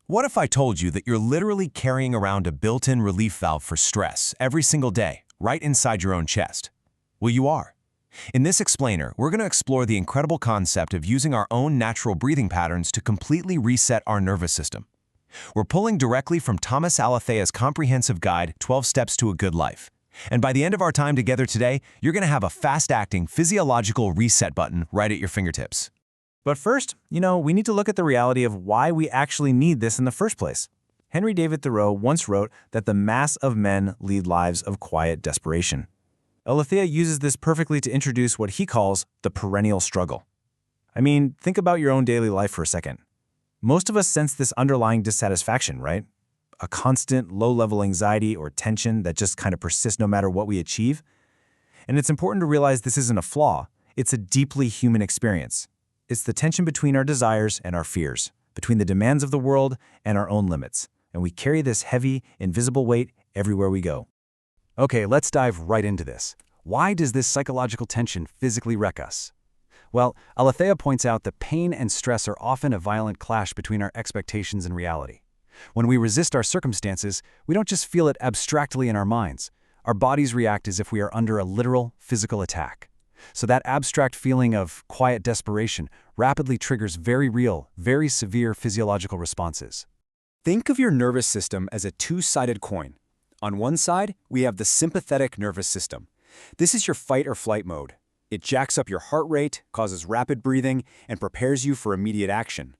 What if I told you that you're literally carrying around a built-in relief valve for stress every single day, right inside your own chest? Well, you are. In this explainer, we're going to explore the incredible concept of using our own natural breathing patterns to completely reset our nervous system. We're pulling directly from Thomas Alethea's comprehensive guide, 12 Steps to a Good Life. And by the end of our time together today, you're going to have a fast-acting physiological reset button right at your fingertips. But first, we need to look at the reality of why we actually need this in the first place. Henry David Thoreau once wrote that the mass of men lead lives of quiet desperation. Alethea uses this perfectly to introduce what he calls the perennial struggle. Think about your own daily life for a second. Most of us sense this underlying dissatisfaction, right? A constant low-level anxiety or tension that just kind of persists no matter what we achieve. And it's important to realize this isn't a flaw. It's a deeply human experience. It's the tension between our desires and our fears, between the demands of the world and our own limits. And we carry this heavy, invisible weight everywhere we go. Okay, let's dive right into this. Why does this psychological tension physically wreck us? Well, Alethea points out that pain and stress are often a violent clash between our expectations and reality. When we resist our circumstances, we don't just feel it abstractly in our minds. Our bodies react as if we are under a literal physical attack. So that abstract feeling of quiet desperation rapidly triggers very real, very severe physiological responses. Think of your nervous system as a two-sided coin. On one side, we have the sympathetic nervous system. This is your fight or flight mode. It jacks up your heart rate, causes rapid breathing, and prepares you for immediate action.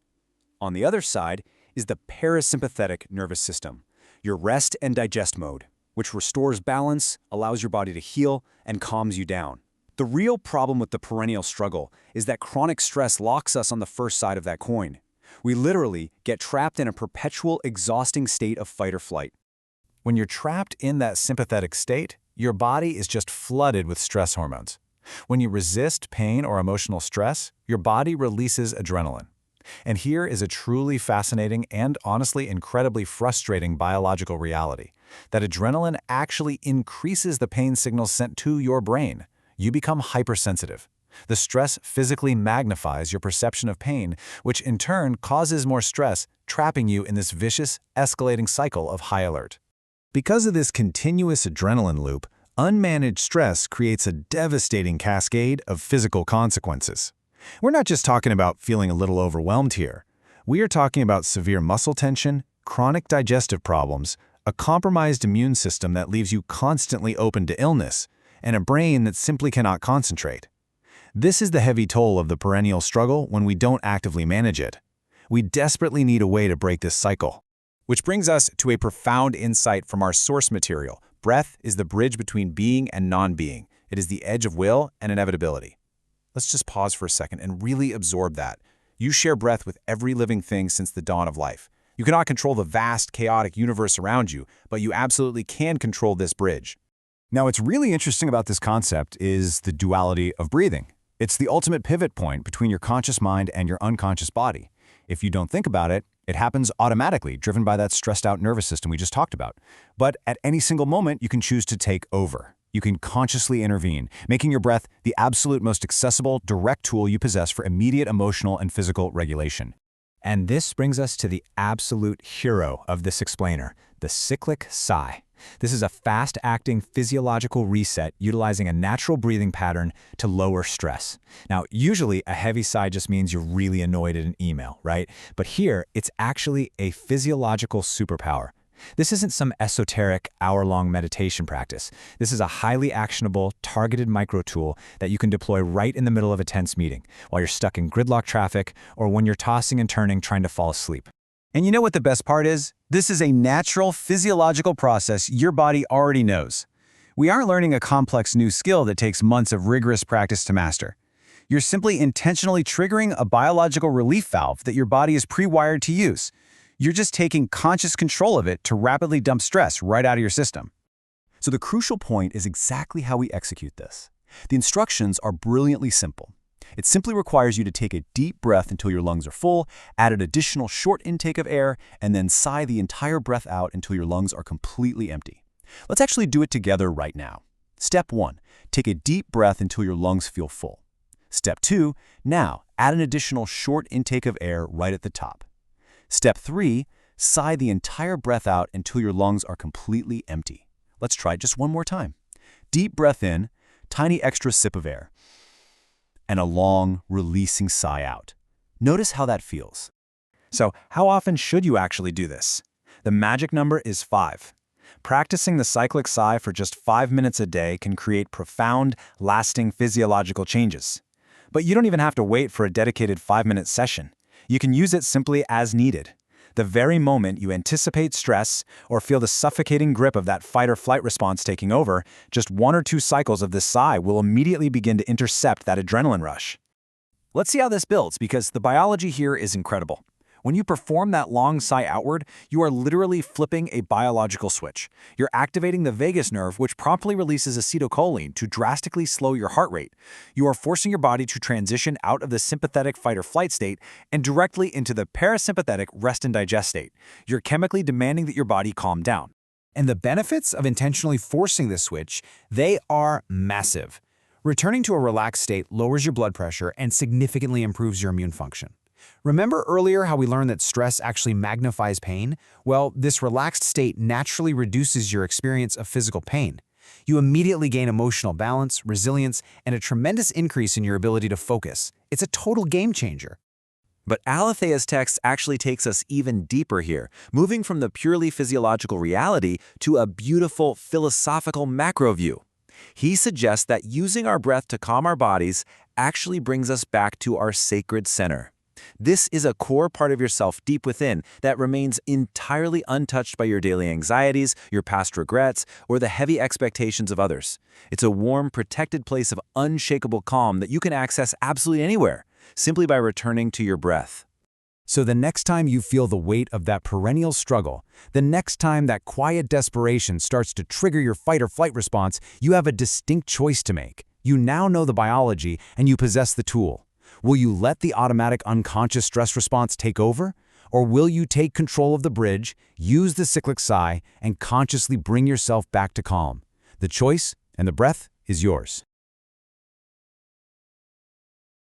On the other side is the parasympathetic nervous system, your rest and digest mode, which restores balance, allows your body to heal, and calms you down. The real problem with the perennial struggle is that chronic stress locks us on the first side of that coin. We literally get trapped in a perpetual, exhausting state of fight or flight. When you're trapped in that sympathetic state, your body is just flooded with stress hormones. When you resist pain or emotional stress, your body releases adrenaline. And here is a truly fascinating and honestly incredibly frustrating biological reality, that adrenaline actually increases the pain signals sent to your brain. You become hypersensitive. The stress physically magnifies your perception of pain, which in turn causes more stress, trapping you in this vicious, escalating cycle of high alert. Because of this continuous adrenaline loop, unmanaged stress creates a devastating cascade of physical consequences. We're not just talking about feeling a little overwhelmed here. We are talking about severe muscle tension, chronic digestive problems, a compromised immune system that leaves you constantly open to illness, and a brain that simply cannot concentrate. This is the heavy toll of the perennial struggle when we don't actively manage it. We desperately need a way to break this cycle. Which brings us to a profound insight from our source material. Breath is the bridge between being and non-being. It is the edge of will and inevitability. Let's just pause for a second and really absorb that. You share breath with every living thing since the dawn of life. You cannot control the vast, chaotic universe around you, but you absolutely can control this bridge. Now, what's really interesting about this concept is the duality of breathing. It's the ultimate pivot point between your conscious mind and your unconscious body. If you don't think about it, it happens automatically, driven by that stressed-out nervous system we just talked about. But at any single moment, you can choose to take over. You can consciously intervene, making your breath the absolute most accessible, direct tool you possess for immediate emotional and physical regulation. And this brings us to the absolute hero of this explainer, the Cyclic Sigh. This is a fast-acting physiological reset utilizing a natural breathing pattern to lower stress. Now, usually a heavy sigh just means you're really annoyed at an email, right? But here, it's actually a physiological superpower. This isn't some esoteric hour-long meditation practice. This is a highly actionable, targeted micro tool that you can deploy right in the middle of a tense meeting, while you're stuck in gridlock traffic or when you're tossing and turning trying to fall asleep. And you know what the best part is? This is a natural physiological process your body already knows. We aren't learning a complex new skill that takes months of rigorous practice to master. You're simply intentionally triggering a biological relief valve that your body is pre-wired to use. You're just taking conscious control of it to rapidly dump stress right out of your system. So the crucial point is exactly how we execute this. The instructions are brilliantly simple. It simply requires you to take a deep breath until your lungs are full, add an additional short intake of air, and then sigh the entire breath out until your lungs are completely empty. Let's actually do it together right now. Step 1. Take a deep breath until your lungs feel full. Step 2. Now, add an additional short intake of air right at the top. Step 3. Sigh the entire breath out until your lungs are completely empty. Let's try it just one more time. Deep breath in, tiny extra sip of air, and a long, releasing sigh out. Notice how that feels. So, how often should you actually do this? The magic number is 5. Practicing the cyclic sigh for just 5 minutes a day can create profound, lasting physiological changes. But you don't even have to wait for a dedicated 5-minute session. You can use it simply as needed. The very moment you anticipate stress or feel the suffocating grip of that fight or flight response taking over, just 1 or 2 cycles of this sigh will immediately begin to intercept that adrenaline rush. Let's see how this builds, because the biology here is incredible. When you perform that long sigh outward, you are literally flipping a biological switch. You're activating the vagus nerve, which promptly releases acetylcholine to drastically slow your heart rate. You are forcing your body to transition out of the sympathetic fight or flight state and directly into the parasympathetic rest and digest state. You're chemically demanding that your body calm down. And the benefits of intentionally forcing this switch, they are massive. Returning to a relaxed state lowers your blood pressure and significantly improves your immune function. Remember earlier how we learned that stress actually magnifies pain? Well, this relaxed state naturally reduces your experience of physical pain. You immediately gain emotional balance, resilience, and a tremendous increase in your ability to focus. It's a total game changer. But Alethea's text actually takes us even deeper here, moving from the purely physiological reality to a beautiful philosophical macro view. He suggests that using our breath to calm our bodies actually brings us back to our sacred center. This is a core part of yourself deep within that remains entirely untouched by your daily anxieties, your past regrets, or the heavy expectations of others. It's a warm, protected place of unshakable calm that you can access absolutely anywhere, simply by returning to your breath. So the next time you feel the weight of that perennial struggle, the next time that quiet desperation starts to trigger your fight or flight response, you have a distinct choice to make. You now know the biology and you possess the tool. Will you let the automatic unconscious stress response take over? Or will you take control of the bridge, use the cyclic sigh, and consciously bring yourself back to calm? The choice and the breath is yours.